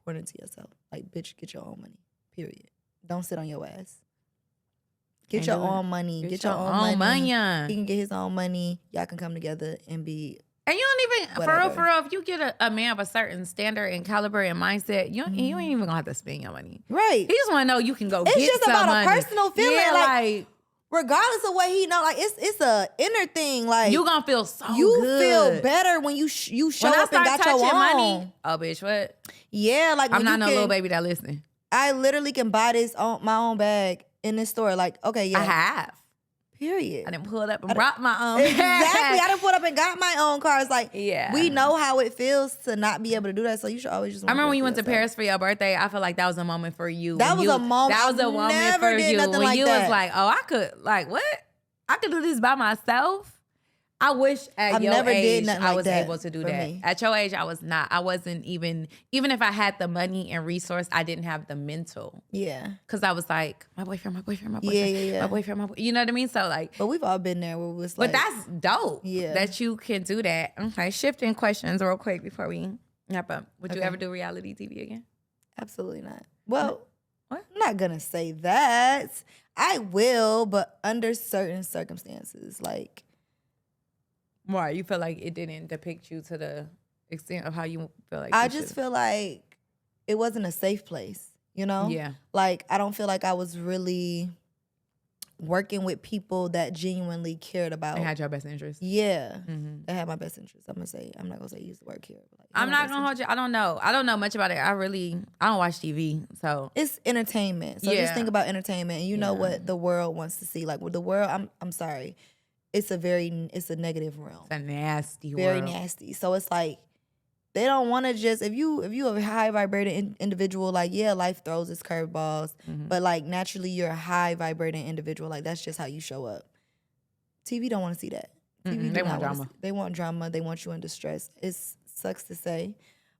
pouring into yourself. Like, bitch, get your own money, period. Don't sit on your ass. Get your own money. Get your own money. He can get his own money. Y'all can come together and be. And you don't even, for real, if you get a man of a certain standard and caliber and mindset, you ain't even gonna have to spend your money. Right. He just wanna know you can go get some money. It's just about a personal feeling. Yeah, like regardless of what he know, like it's a inner thing. Like you gonna feel so good. You feel better when you show up and got your own money. Oh, bitch, what? Yeah, like I'm not no little baby that listening. I literally can buy this on my own bag in this store. Like, okay, yeah, I have. Period. I done pulled up and brought my own. Exactly. I done pulled up and got my own car. It's like, yeah, we know how it feels to not be able to do that. So you should always just. I remember when you went to Paris for your birthday. I feel like that was a moment for you. That was a moment. That was a moment for you when you was like, oh, I could, like, what? I could do this by myself. I wish at your age I was able to do that. At your age, I was not. I wasn't even if I had the money and resource, I didn't have the mental. Yeah. Because I was like, my boyfriend. Yeah. My boyfriend. You know what I mean? So like. But we've all been there where it was like. But that's dope. Yeah. That you can do that. Okay, shifting questions real quick before we wrap up. Would you ever do reality TV again? Absolutely not. Well, what? I'm not going to say that. I will, but under certain circumstances. Like. Why? You feel like it didn't depict you to the extent of how you feel like I just feel like it wasn't a safe place, you know? Yeah. Like, I don't feel like I was really working with people that genuinely cared about. They had your best interest. Yeah. They had my best interest. I'm not gonna say use the word care. But like, I'm not gonna hold you. I don't know much about it. I don't watch TV, so it's entertainment. So just think about entertainment, and you know what the world wants to see. Like with the world, I'm sorry, it's a negative realm. It's a nasty very world. nasty. So it's like they don't want to just if you a high vibrating individual, like life throws its curveballs, but like naturally you're a high vibrating individual. Like that's just how you show up. TV don't want to see that. TV they want drama. They want drama. They want you in distress. It sucks to say,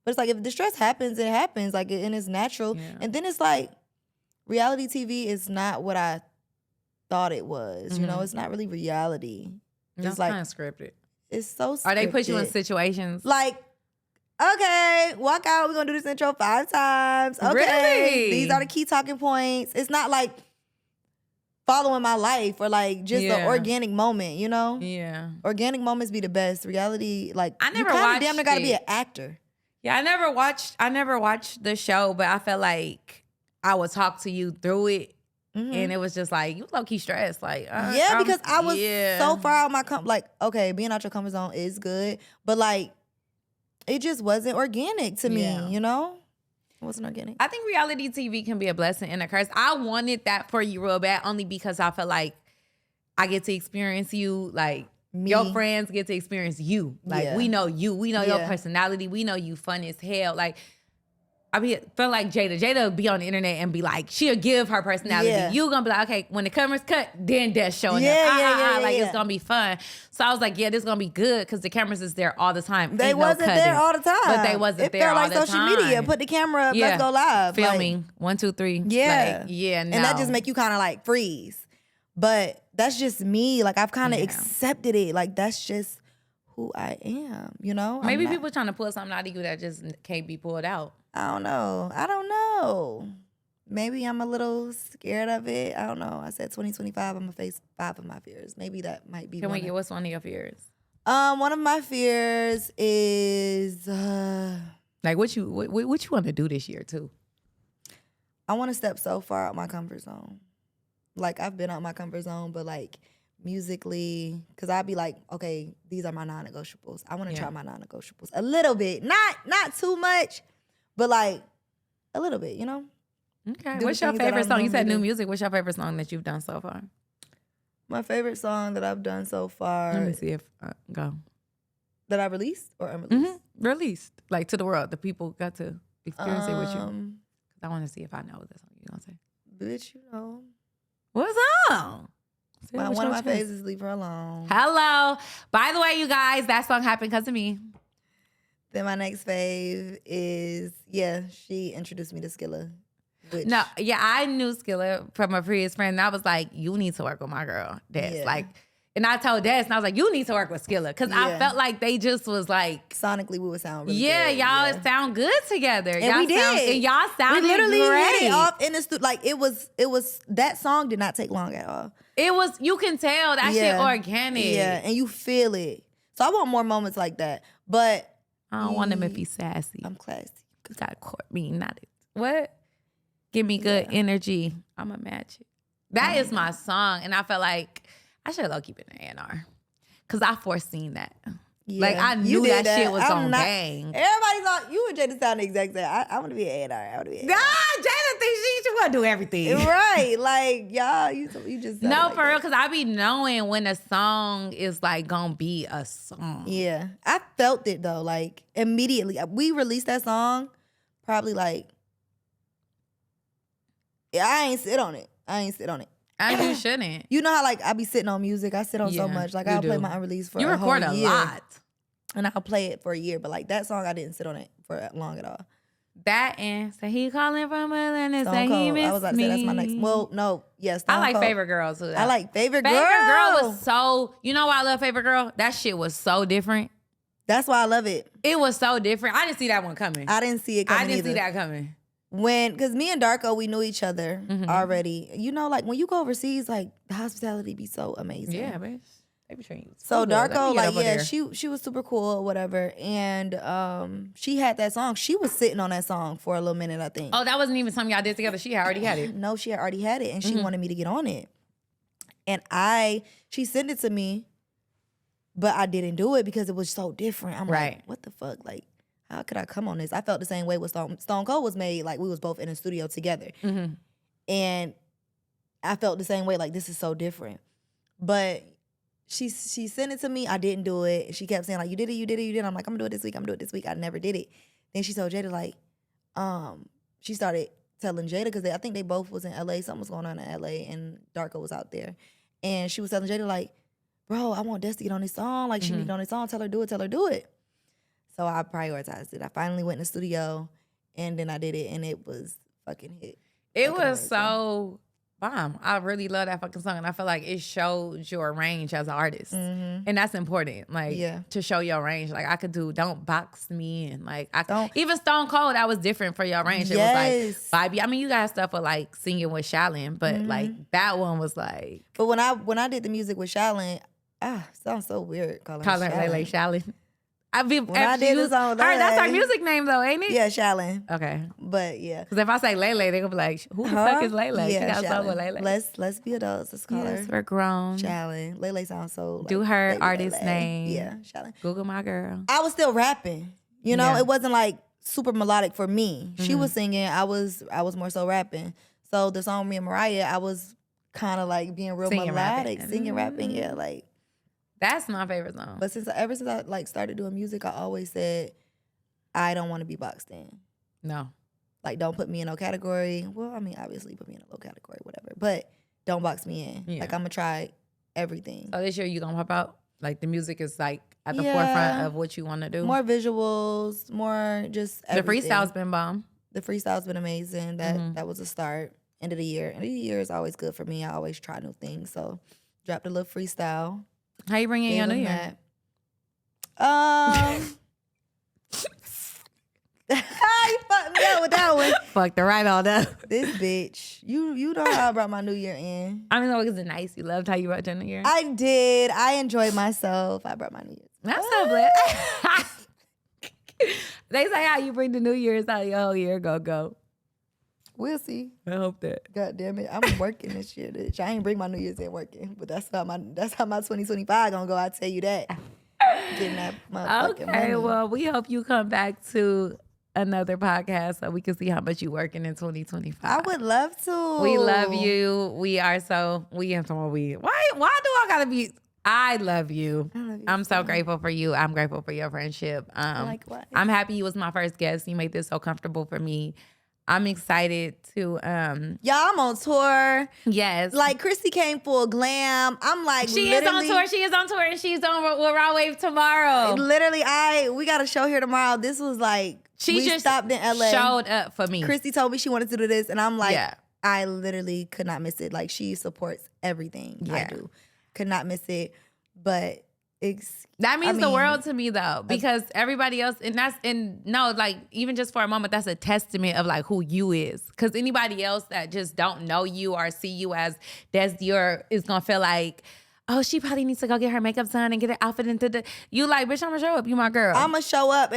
but it's like if distress happens, it happens. Like and it's natural. Yeah. And then it's like reality TV is not what I thought it was. You know, it's not really reality. It's like kind of scripted. It's so scripted. Are they put you in situations like? Okay, walk out. We're gonna do this intro 5 times. Okay, really? These are the key talking points. It's not like following my life or like just an organic moment, you know? Yeah. Organic moments be the best. Reality, like I never watched. Damn near gotta be an actor. Yeah, I never watched the show, but I felt like I would talk to you through it. And it was just like, you low-key stressed. Like, because I was so far out my like, okay, being out your comfort zone is good, but like, it just wasn't organic to me, you know? It wasn't organic. I think reality TV can be a blessing and a curse. I wanted that for you real bad only because I feel like I get to experience you, like your friends get to experience you. Like we know you. We know your personality. We know you fun as hell. Like feel like Jada be on the internet and be like, she'll give her personality. Yeah. You gonna be like, okay, when the camera's cut, then Dess showing up. Like it's gonna be fun. So I was like, yeah, this is gonna be good because the cameras is there all the time. They wasn't there all the time. But they wasn't there all the time. It felt like social media. Put the camera up, let's go live. Filming, like, 1, 2, 3. Yeah. Like, yeah, no. And that just make you kind of like freeze. But that's just me. Like I've kind of accepted it. Like that's just who I am, you know? Maybe people trying to pull something out of you that just can't be pulled out. I don't know. Maybe I'm a little scared of it. I don't know. I said 2025, I'm gonna face 5 of my fears. Maybe that might be what's one of your fears? One of my fears is like what you want to do this year too? I want to step so far out my comfort zone. Like I've been out my comfort zone, but like musically, because I'd be like, okay, these are my non-negotiables. I want to try my non-negotiables a little bit, not too much, but like a little bit, you know? Okay. What's your favorite song? You said new music. What's your favorite song that you've done so far? My favorite song that I've done so far. Let me see if go. That I released or unreleased? Released. Like to the world. The people got to experience it with you. I want to see if I know what the song you're going to say. Bitch, you know. What song? One of my faves is Leave Her Alone. Hello. By the way, you guys, that song happened because of me. Then my next fave is, she introduced me to Skilla. I knew Skilla from a previous friend. And I was like, you need to work with my girl, Dess. Yeah. Like, and I told Dess, and I was like, you need to work with Skilla. Because I felt like they just was like... Sonically, we would sound really good. Y'all sound good together. And y'all we did. And y'all sounded we literally great. hit it off in the studio. Like, it was, that song did not take long at all. It was, you can tell that shit organic. Yeah, and you feel it. So I want more moments like that. But... I don't want him if he's sassy. I'm classy. Cause gotta court me, not it. What? Give me good energy. I'ma match it. That is my song, and I felt like I should have keep it in A&R, cause I foreseen that. Yeah, like I knew that shit was on bang. Everybody's on. You and Jada sound the exact same. I want to be an A&R. I want to be an A&R. Jada thinks she want to do everything. Right? Like y'all, you just no like for real. Cause I be knowing when a song is like gonna be a song. Yeah, I felt it though. Like immediately, we released that song. Probably like, I ain't sit on it. And you shouldn't. You know how like I be sitting on music. I sit on so much. Like I'll play my unreleased for a whole year. You record a lot. And I'll play it for a year. But like that song, I didn't sit on it for long at all. That and say he calling from Atlanta, say he miss me. I was about to say that's my next. Well, no, yes. I like Favorite Girl too. I like Favorite Girl. Favorite Girl was so. You know why I love Favorite Girl? That shit was so different. That's why I love it. It was so different. I didn't see that one coming. I didn't see it coming. I didn't either. see that coming. Because me and Darko, we knew each other already. You know, like when you go overseas, like the hospitality be so amazing. Yeah, bitch. So Darko, like, yeah, she was super cool or whatever. And she had that song. She was sitting on that song for a little minute, I think. Oh, that wasn't even something y'all did together. She had already had it. No, she had already had it. And she wanted me to get on it. And she sent it to me, but I didn't do it because it was so different. I'm like, what the fuck? Like, how could I come on this? I felt the same way with Stone Cold was made. Like, we was both in a studio together. And I felt the same way. Like, this is so different. But she sent it to me. I didn't do it. She kept saying, like, you did it. I'm like, I'm gonna do it this week. I never did it. Then she told Jada, like, she started telling Jada, because I think they both was in LA. Something was going on in LA, and Darko was out there. And she was telling Jada, like, bro, I want Dess to get on this song. Like, she need to get on this song. Tell her do it. So I prioritized it. I finally went in the studio, and then I did it, and it was fucking hit. It was so bomb. I really love that fucking song, and I feel like it showed your range as an artist, and that's important. Like, to show your range. Like, I could do "Don't Box Me" and like even Stone Cold. That was different for your range. It was like vibey. I mean, you got stuff with like singing with Shaolin, but like that one was like. But when I did the music with Shaolin, sounds so weird calling her Lele Shaolin. I did the song with Lele. That's our music name though, ain't it? Yeah, Shaolin. Okay. But yeah. Because if I say Lele, they're gonna be like, who the fuck is Lele? Yeah, she got a song with Lele. Let's be adults. Let's call her. We're grown. Shaolin. Lele sounds so like, do her baby artist Lele. name. Yeah, Shaolin. Google my girl. I was still rapping. You know, it wasn't like super melodic for me. She was singing. I was more so rapping. So the song with me and Mariah, I was kind of like being real melodic, singing, rapping. Yeah, like. That's my favorite song. But ever since I like started doing music, I always said, I don't want to be boxed in. No. Like, don't put me in no category. Well, I mean, obviously put me in a low category, whatever. But don't box me in. Yeah. Like, I'm going to try everything. So this year you going to pop out? Like, the music is like at the forefront of what you want to do? More visuals, more just everything. The freestyle's been bomb. The freestyle's been amazing. That was a start. End of the year. End of the year is always good for me. I always try new things. So dropped a little freestyle. How you bring in your new year? You fucked me up with that one. Fucked her right on up. This bitch. You know how I brought my new year in. I mean, was it nice? You loved how you brought your new year? I did. I enjoyed myself. I brought my new year. That's so blessed. They say how you bring the new year is how your whole year go. We'll see. I hope that. God damn it. I'm working this year, bitch. I ain't bring my New Year's in working. But that's how my 2025 gonna go. I tell you that. Getting that motherfucking money. Okay, well, we hope you come back to another podcast so we can see how much you working in 2025. I would love to. We love you. We are so why do I gotta be I love you. I'm so grateful for you. I'm grateful for your friendship. Likewise. I'm happy you was my first guest. You made this so comfortable for me. I'm excited to Y'all, I'm on tour. Yes. Like, Christy came full glam. I'm like, She is on tour and she's on with Raw Wave tomorrow. Literally, we got a show here tomorrow. This was like, we just stopped in LA. Showed up for me. Christy told me she wanted to do this, and I'm like, I literally could not miss it. Like, she supports everything I do. Could not miss it. But that means the world to me though, because everybody else, like even just for a moment, that's a testament of like who you is. Because anybody else that just don't know you or see you as Dess Dior is gonna feel like, oh, she probably needs to go get her makeup done and get her outfit into you like, bitch, I'm gonna show up. You my girl. I'm gonna show up.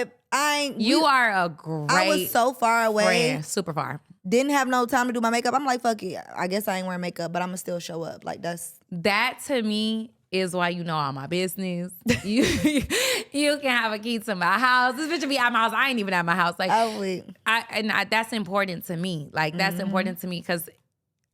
You are a great. I was so far away, friend, super far. Didn't have no time to do my makeup. I'm like, fuck it. I guess I ain't wearing makeup, but I'm gonna still show up. Like that to me is why you know all my business. You can have a key to my house. This bitch will be at my house. I ain't even at my house. Like that's important to me. Like that's important to me because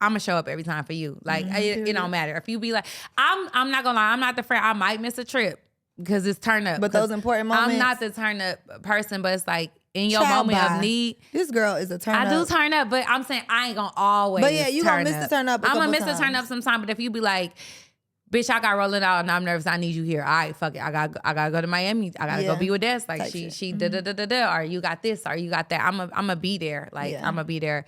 I'm gonna show up every time for you. Like it don't matter if you be like I'm not gonna lie. I'm not the friend. I might miss a trip because it's turn up. But those important moments. I'm not the turn up person. But it's like in your moment of need. This girl is a turn up. I do turn up, but I'm saying I ain't gonna always. But yeah, you gonna miss the turn up. I'm gonna miss the turn up sometime. But if you be like, bitch, I got rolling out and I'm nervous. I need you here. All right, fuck it. I gotta go to Miami. I gotta go be with Dess. Like she da da da da da. Or you got this. Or you got that. I'm gonna be there. Like I'm gonna be there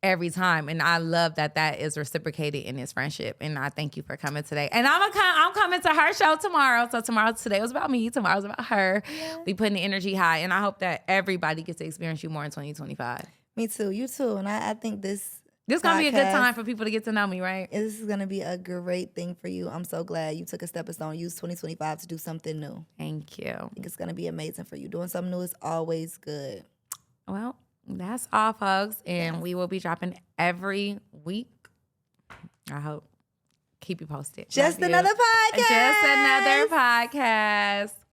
every time. And I love that is reciprocated in this friendship. And I thank you for coming today. And I'm coming to her show tomorrow. So today was about me. Tomorrow's about her. Yeah. We putting the energy high. And I hope that everybody gets to experience you more in 2025. Me too. You too. And I think this This is going to be a good time for people to get to know me, right? This is going to be a great thing for you. I'm so glad you took a stepping stone. Use 2025 to do something new. Thank you. I think it's going to be amazing for you. Doing something new is always good. Well, that's all, folks. And we will be dropping every week. I hope. Keep you posted. Just another podcast. Just another podcast.